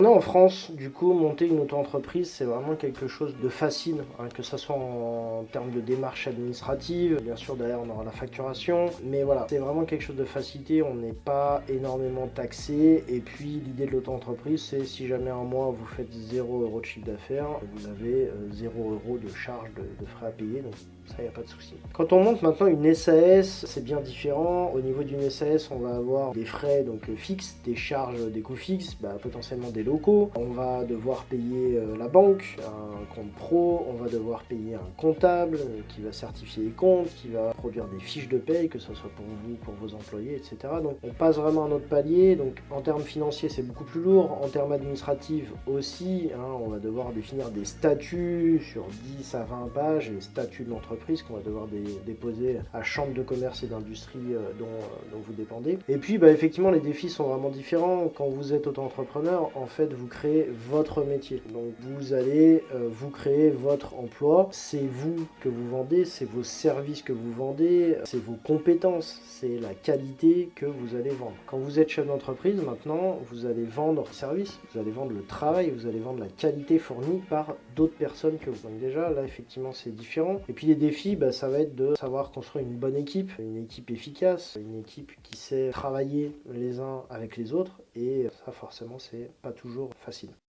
en France, du coup, monter une auto-entreprise, c'est vraiment quelque chose de facile, hein, que ce soit en termes de démarches administratives. Bien sûr, derrière, on aura la facturation. Mais voilà, c'est vraiment quelque chose de facilité. On n'est pas énormément taxé. Et puis, l'idée de l'auto-entreprise, c'est si jamais un mois, vous faites 0 € de chiffre d'affaires, vous avez 0 € de charge de frais à payer. Donc, ça, il n'y a pas de souci. Quand on monte maintenant une SAS, c'est bien différent. Au niveau d'une SAS, on va avoir des frais donc fixes, des charges, des coûts fixes, potentiellement des locaux. On va devoir payer la banque, un compte pro. On va devoir payer un comptable qui va certifier les comptes, qui va produire des fiches de paye, que ce soit pour vous, pour vos employés, etc. Donc on passe vraiment à un autre palier. Donc en termes financiers, c'est beaucoup plus lourd. En termes administratifs aussi, hein, on va devoir définir des statuts sur 10 à 20 pages, les statuts de l'entreprise qu'on va devoir déposer à chambre de commerce et d'industrie dont vous dépendez. Et puis effectivement, les défis sont vraiment différents. Quand vous êtes auto-entrepreneur, en fait, vous créez votre métier. Donc vous allez vous créer votre emploi. C'est vous que vous vendez, c'est vos services que vous vendez, c'est vos compétences, c'est la qualité que vous allez vendre. Quand vous êtes chef d'entreprise, maintenant, vous allez vendre le service, vous allez vendre le travail, vous allez vendre la qualité fournie par d'autres personnes que vous. Donc déjà, là, effectivement, c'est différent. Et puis les défis, ça va être de savoir construire une bonne équipe, une équipe efficace, une équipe qui sait travailler les uns avec les autres. Et ça, forcément, c'est pas toujours facile.